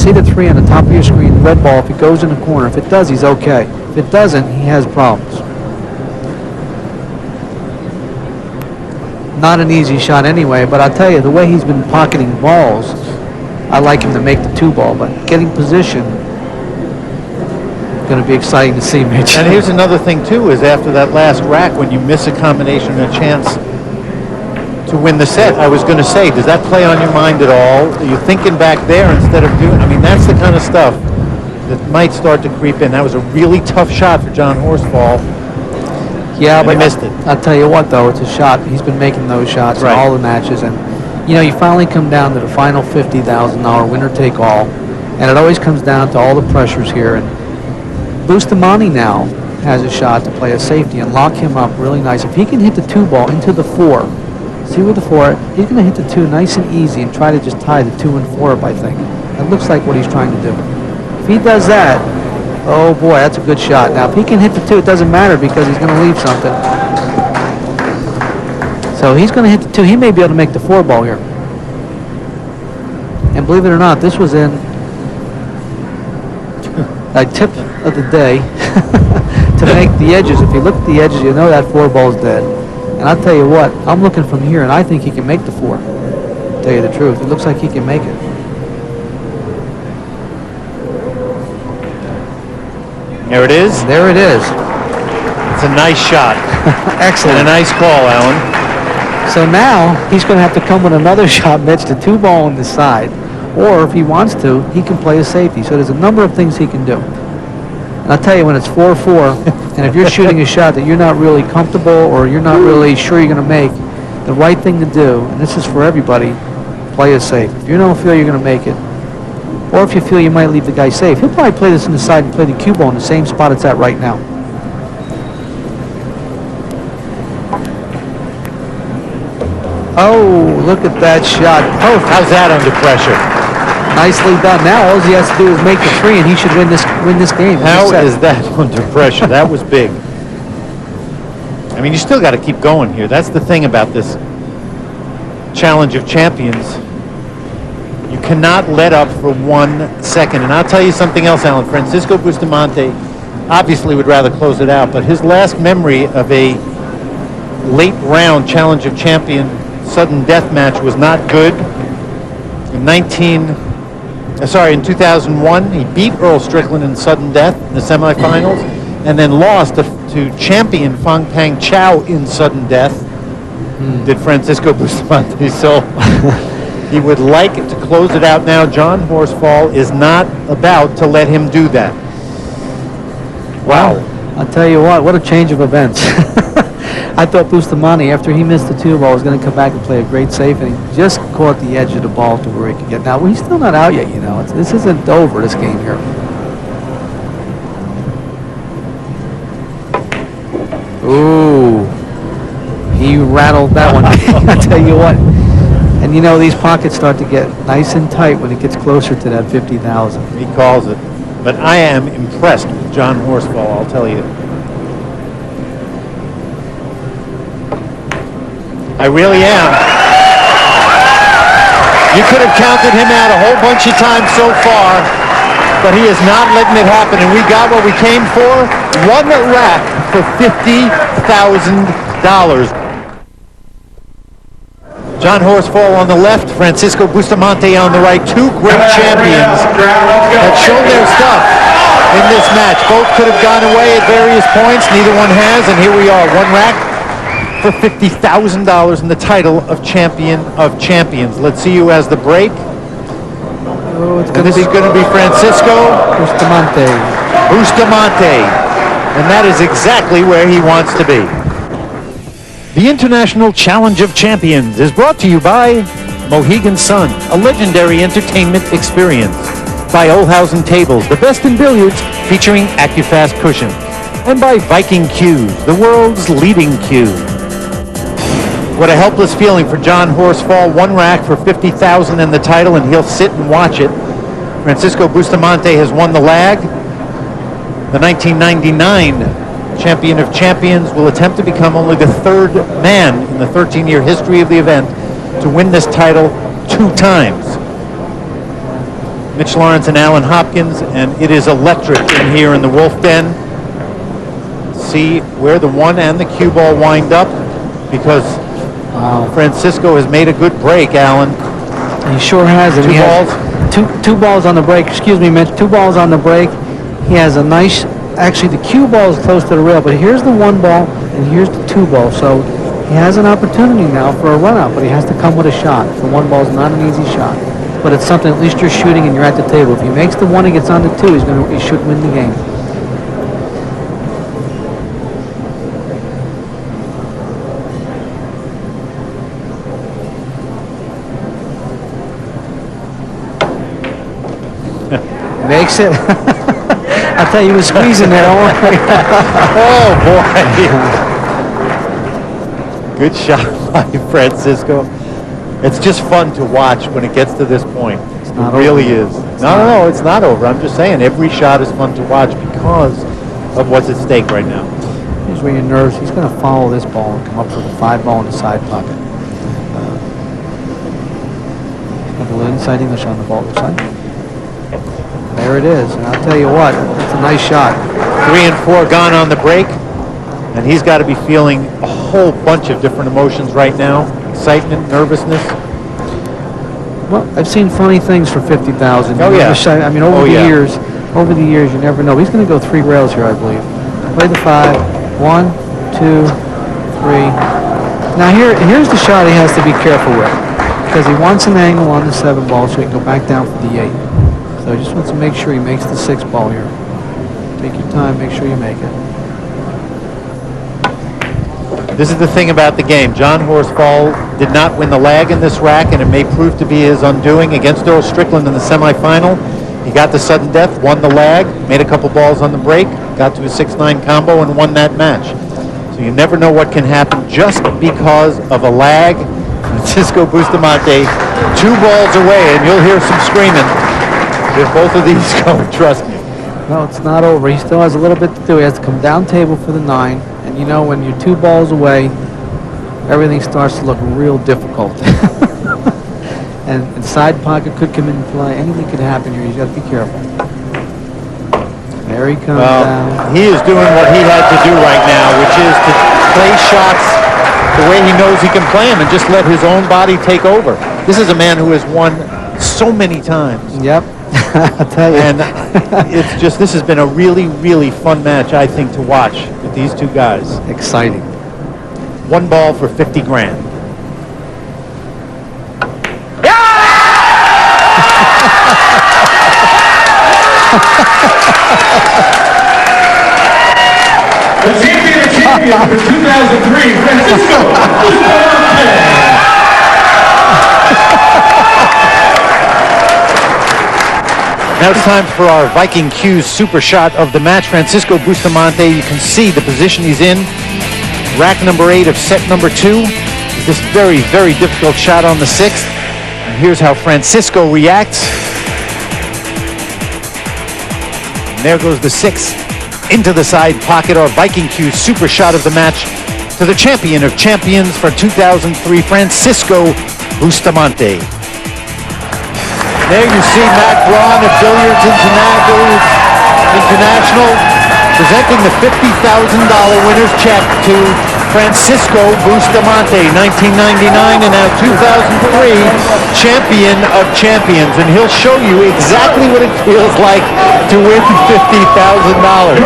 See the 3 on the top of your screen, red ball. If it goes in the corner, if it does, he's okay. If it doesn't, he has problems. Not an easy shot anyway, but I'll tell you, the way he's been pocketing balls, I like him to make the 2-ball, but getting position, going to be exciting to see, Mitch. And here's another thing, too, is after that last rack, when you miss a combination and a chance to win the set, I was going to say, does that play on your mind at all? Are you thinking back there instead of doing, I mean, that's the kind of stuff that might start to creep in. That was a really tough shot for John Horsfall. Yeah, but he missed it. I'll tell you what, though, it's a shot. He's been making those shots in all the matches, and you know, you finally come down to the final $50,000 winner-take-all, and it always comes down to all the pressures here. And Bustamante now has a shot to play a safety and lock him up really nice. If he can hit the 2-ball into the 4, see with the 4, he's going to hit the 2 nice and easy and try to just tie the 2 and 4 up, I think. That looks like what he's trying to do. If he does that, oh boy, that's a good shot. Now, if he can hit the 2, it doesn't matter because he's going to leave something. So he's going to hit the 2. He may be able to make the 4-ball here. And believe it or not, this was in a tip of the day to make the edges. If you look at the edges, you know that 4-ball's dead. And I'll tell you what, I'm looking from here, and I think he can make the 4. To tell you the truth, it looks like he can make it. There it is. There it is. It's a nice shot. Excellent. And a nice call, Alan. So now he's going to have to come with another shot, Mitch, the 2-ball on the side. Or if he wants to, he can play a safety. So there's a number of things he can do. And I'll tell you, when it's 4-4, and if you're shooting a shot that you're not really comfortable or you're not really sure you're going to make, the right thing to do, and this is for everybody, play it safe. If you don't feel you're going to make it, or if you feel you might leave the guy safe, he'll probably play this on the side and play the cue ball in the same spot it's at right now. Oh, look at that shot. Perfect. How's that under pressure? Nicely done. Now all he has to do is make the 3, and he should win this game. How is that under pressure? That was big. I mean, you still got to keep going here. That's the thing about this Challenge of Champions. You cannot let up for 1 second. And I'll tell you something else, Alan. Francisco Bustamante obviously would rather close it out, but his last memory of a late round Challenge of Champion sudden death match was not good. In 2001, he beat Earl Strickland in sudden death in the semifinals, and then lost to champion Fong Pang Chow in sudden death. Did Francisco Bustamante. So he would like to close it out now. John Horsfall is not about to let him do that. Wow. I'll tell you what a change of events. I thought Bustamante, after he missed the 2-ball, was going to come back and play a great safe, and he just caught the edge of the ball to where he could get. Now, he's still not out yet, you know. This isn't over, this game here. Ooh. He rattled that one. I'll tell you what. And, you know, these pockets start to get nice and tight when it gets closer to that 50,000. He calls it. But I am impressed with John Horsfall, I'll tell you. I really am. You could have counted him out a whole bunch of times so far, but he is not letting it happen, and we got what we came for. 1 rack for $50,000. John Horsfall on the left, Francisco Bustamante on the right. 2 great champions have shown their stuff in this match. Both could have gone away at various points. Neither one has, and here we are. 1 rack for $50,000 in the title of Champion of Champions. Let's see who has the break. Oh, this is going to be Francisco Bustamante. And that is exactly where he wants to be. The International Challenge of Champions is brought to you by Mohegan Sun, a legendary entertainment experience. By Olhausen Tables, the best in billiards, featuring AccuFast cushions. And by Viking Cues, the world's leading cue. What a helpless feeling for John Horsfall. 1 rack for $50,000 in the title, and he'll sit and watch it. Francisco Bustamante has won the lag. The 1999 Champion of Champions will attempt to become only the 3rd man in the 13-year history of the event to win this title 2 times. Mitch Lawrence and Alan Hopkins, and it is electric in here in the Wolf Den. See where the 1 and the cue ball wind up, because Francisco has made a good break, Alan. He sure has. And Two he balls. Has two balls on the break. Excuse me, Mitch. 2 balls on the break. He has a nice. Actually, the cue ball is close to the rail, but here's the 1 ball and here's the 2 ball. So he has an opportunity now for a run out, but he has to come with a shot. The 1 ball is not an easy shot, but it's something at least you're shooting and you're at the table. If he makes the 1 and gets on the 2, he should win the game. Makes it. I tell you, he was squeezing there. Oh, boy. Good shot by Francisco. It's just fun to watch when it gets to this point. It really is. No, it's not over. I'm just saying, every shot is fun to watch because of what's at stake right now. Here's where you're nervous. He's going to follow this ball and come up with a 5 ball in the side pocket. A little inside English on the ball side. There it is, and I'll tell you what, it's a nice shot. 3 and 4 gone on the break, and he's got to be feeling a whole bunch of different emotions right now. Excitement, nervousness. Well, I've seen funny things for 50,000. Oh, yeah. I mean, over the years, you never know. He's going to go 3 rails here, I believe. Play the 5. 1, 2, 3. Now here's the shot he has to be careful with, because he wants an angle on the 7 ball so he can go back down for the 8. So he just wants to make sure he makes the 6 ball here. Take your time, make sure you make it. This is the thing about the game. John Horsfall did not win the lag in this rack, and it may prove to be his undoing against Earl Strickland in the semifinal. He got the sudden death, won the lag, made a couple balls on the break, got to a 6-9 combo, and won that match. So you never know what can happen just because of a lag. Francisco Bustamante, 2 balls away, and you'll hear some screaming if both of these go, trust me. No, it's not over. He still has a little bit to do. He has to come down table for the 9. And you know, when you're 2 balls away, everything starts to look real difficult. and side pocket could come into play. Anything could happen here. You got to be careful. There he comes down. He is doing what he had to do right now, which is to play shots the way he knows he can play them and just let his own body take over. This is a man who has won so many times. Yep. I'll tell you. And it's just, this has been a really, really fun match, I think, to watch with these 2 guys. Exciting. 1 ball for 50 grand. The champion of champions for 2003, Francisco Bustamante. Now it's time for our Viking Q's super shot of the match. Francisco Bustamante, you can see the position he's in. Rack number 8 of set number 2. This very, very difficult shot on the 6th. And here's how Francisco reacts. And there goes the 6th into the side pocket. Our Viking Q's super shot of the match to the champion of champions for 2003, Francisco Bustamante. There you see Matt Braun of Billiards International presenting the $50,000 winner's check to Francisco Bustamante, 1999 and now 2003 champion of champions. And he'll show you exactly what it feels like to win $50,000.